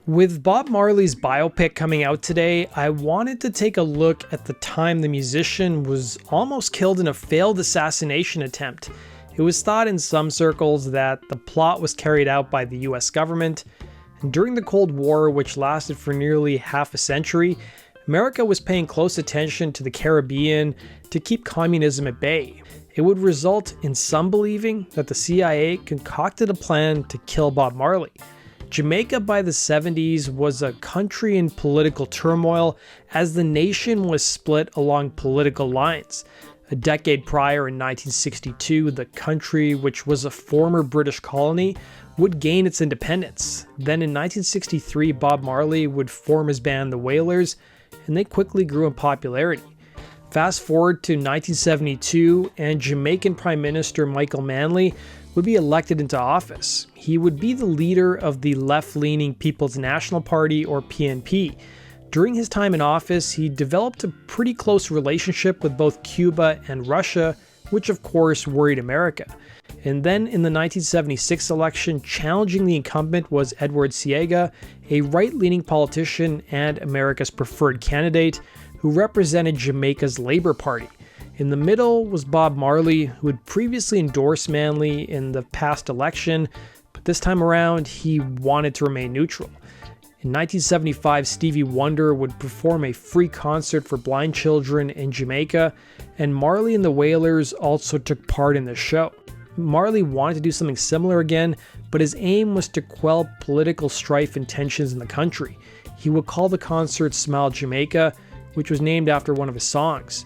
With Bob Marley's biopic coming out today, I wanted to take a look at the time the musician was almost killed in a failed assassination attempt. It was thought in some circles that the plot was carried out by the US government. And during the Cold War, which lasted for nearly half a century, America was paying close attention to the Caribbean to keep communism at bay. It would result in some believing that the CIA concocted a plan to kill Bob Marley. Jamaica by the 70s was a country in political turmoil as the nation was split along political lines. A decade prior, in 1962, the country, which was a former British colony, would gain its independence. Then in 1963, Bob Marley would form his band The Wailers, and they quickly grew in popularity. Fast forward to 1972, and Jamaican Prime Minister Michael Manley would be elected into office. He would be the leader of the left-leaning People's National Party, or PNP. During his time in office, he developed a pretty close relationship with both Cuba and Russia, which of course worried America. And then in the 1976 election, challenging the incumbent was Edward Seaga, a right-leaning politician and America's preferred candidate who represented Jamaica's Labour Party. In the middle was Bob Marley, who had previously endorsed Manley in the past election, but this time around he wanted to remain neutral. In 1975, Stevie Wonder would perform a free concert for blind children in Jamaica, and Marley and the Wailers also took part in the show. Marley wanted to do something similar again, but his aim was to quell political strife and tensions in the country. He would call the concert Smile Jamaica, which was named after one of his songs.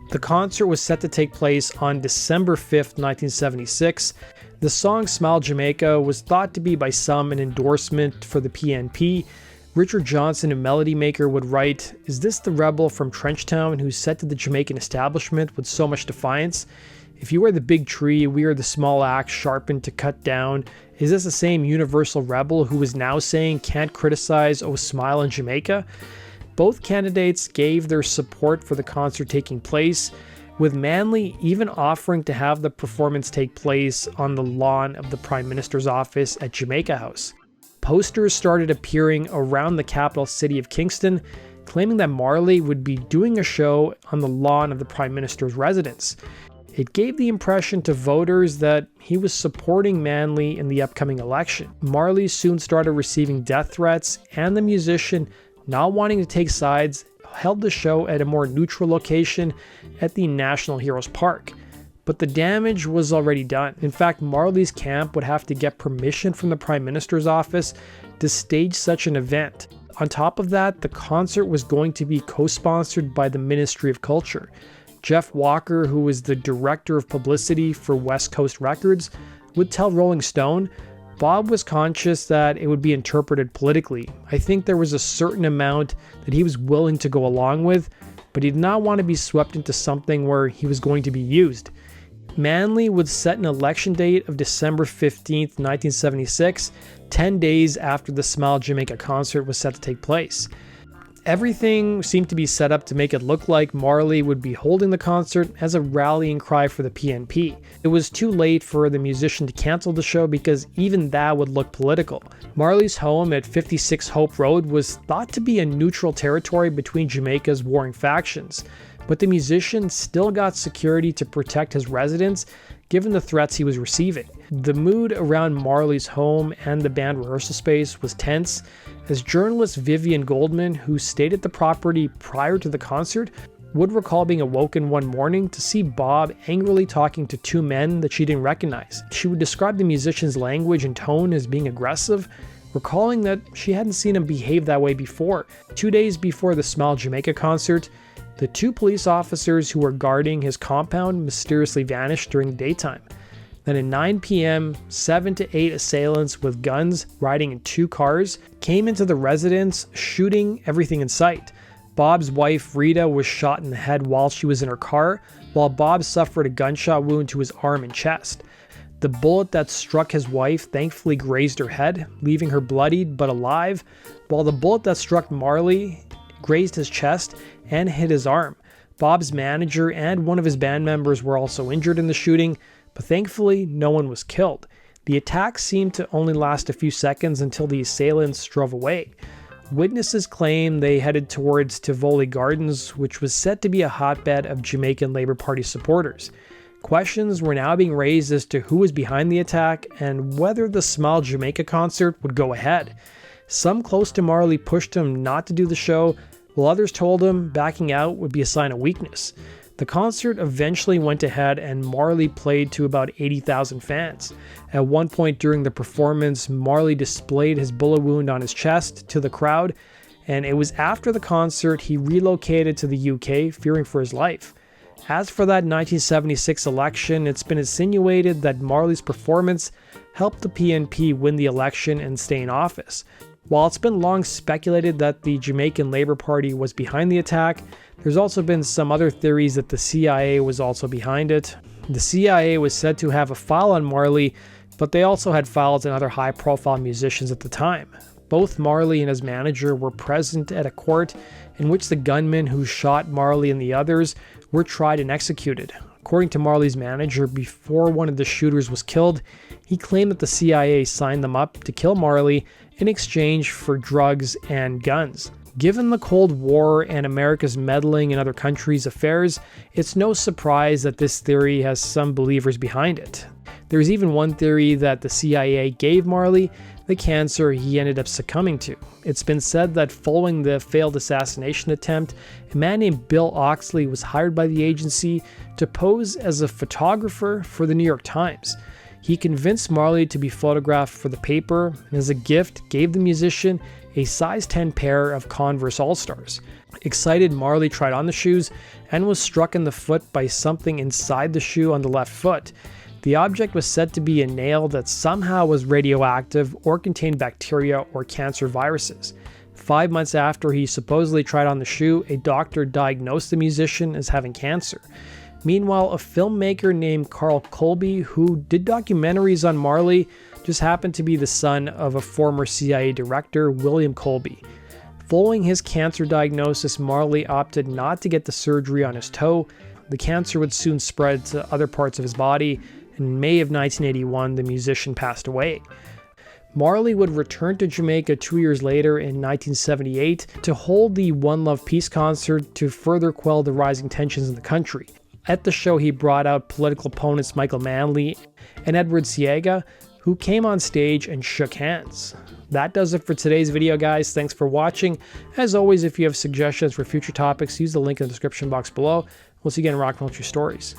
The concert was set to take place on December 5th, 1976. The song Smile Jamaica was thought to be by some an endorsement for the PNP. Richard Johnson, a melody maker, would write, "Is this the rebel from Trenchtown who said to the Jamaican establishment with so much defiance, 'If you are the big tree, we are the small axe sharpened to cut down'? Is this the same universal rebel who is now saying can't criticize, oh smile in Jamaica?" Both candidates gave their support for the concert taking place, with Manley even offering to have the performance take place on the lawn of the Prime Minister's office at Jamaica House. Posters started appearing around the capital city of Kingston, claiming that Marley would be doing a show on the lawn of the Prime Minister's residence. It gave the impression to voters that he was supporting Manley in the upcoming election. Marley soon started receiving death threats, and the musician, not wanting to take sides, held the show at a more neutral location at the National Heroes Park. But the damage was already done. In fact, Marley's camp would have to get permission from the Prime Minister's office to stage such an event. On top of that, the concert was going to be co-sponsored by the Ministry of Culture. Jeff Walker, who was the director of publicity for West Coast Records, would tell Rolling Stone, "Bob was conscious that it would be interpreted politically. I think there was a certain amount that he was willing to go along with, but he did not want to be swept into something where he was going to be used." Manley would set an election date of December 15th, 1976, 10 days after the Smile Jamaica concert was set to take place. Everything seemed to be set up to make it look like Marley would be holding the concert as a rallying cry for the PNP. It was too late for the musician to cancel the show because even that would look political. Marley's home at 56 Hope Road was thought to be a neutral territory between Jamaica's warring factions, but the musician still got security to protect his residence given the threats he was receiving. The mood around Marley's home and the band rehearsal space was tense, as journalist Vivian Goldman, who stayed at the property prior to the concert, would recall being awoken one morning to see Bob angrily talking to two men that she didn't recognize. She would describe the musician's language and tone as being aggressive, recalling that she hadn't seen him behave that way before. 2 days before the Smile Jamaica concert, the two police officers who were guarding his compound mysteriously vanished during the daytime. Then at 9 p.m., 7 to 8 assailants with guns riding in 2 cars came into the residence, shooting everything in sight. Bob's wife, Rita, was shot in the head while she was in her car, while Bob suffered a gunshot wound to his arm and chest. The bullet that struck his wife thankfully grazed her head, leaving her bloodied but alive, while the bullet that struck Marley grazed his chest and hit his arm. Bob's manager and one of his band members were also injured in the shooting, but thankfully no one was killed. The attack seemed to only last a few seconds until the assailants drove away. Witnesses claim they headed towards Tivoli Gardens, which was said to be a hotbed of Jamaican Labour Party supporters. Questions were now being raised as to who was behind the attack and whether the Smile Jamaica concert would go ahead. Some close to Marley pushed him not to do the show, while others told him backing out would be a sign of weakness. The concert eventually went ahead and Marley played to about 80,000 fans. At one point during the performance, Marley displayed his bullet wound on his chest to the crowd, and it was after the concert he relocated to the UK, fearing for his life. As for that 1976 election, it's been insinuated that Marley's performance helped the PNP win the election and stay in office. While it's been long speculated that the Jamaican Labour Party was behind the attack, there's also been some other theories that the CIA was also behind it. The CIA was said to have a file on Marley, but they also had files on other high-profile musicians at the time. Both Marley and his manager were present at a court in which the gunmen who shot Marley and the others were tried and executed. According to Marley's manager, before one of the shooters was killed, he claimed that the CIA signed them up to kill Marley in exchange for drugs and guns. Given the Cold War and America's meddling in other countries' affairs, it's no surprise that this theory has some believers behind it. There's even one theory that the CIA gave Marley the cancer he ended up succumbing to. It's been said that following the failed assassination attempt, a man named Bill Oxley was hired by the agency to pose as a photographer for the New York Times. He convinced Marley to be photographed for the paper, and as a gift gave the musician a size 10 pair of Converse All-Stars. Excited, Marley tried on the shoes and was struck in the foot by something inside the shoe on the left foot. The object was said to be a nail that somehow was radioactive or contained bacteria or cancer viruses. 5 months after he supposedly tried on the shoe, a doctor diagnosed the musician as having cancer. Meanwhile, a filmmaker named Carl Colby, who did documentaries on Marley, just happened to be the son of a former CIA director, William Colby. Following his cancer diagnosis, Marley opted not to get the surgery on his toe. The cancer would soon spread to other parts of his body. In May of 1981, the musician passed away. Marley would return to Jamaica 2 years later in 1978 to hold the One Love Peace concert to further quell the rising tensions in the country. At the show, he brought out political opponents Michael Manley and Edward Siega, who came on stage and shook hands. That does it for today's video, guys. Thanks for watching. As always, if you have suggestions for future topics, use the link in the description box below. We'll see you again in Rock and Roll True Stories.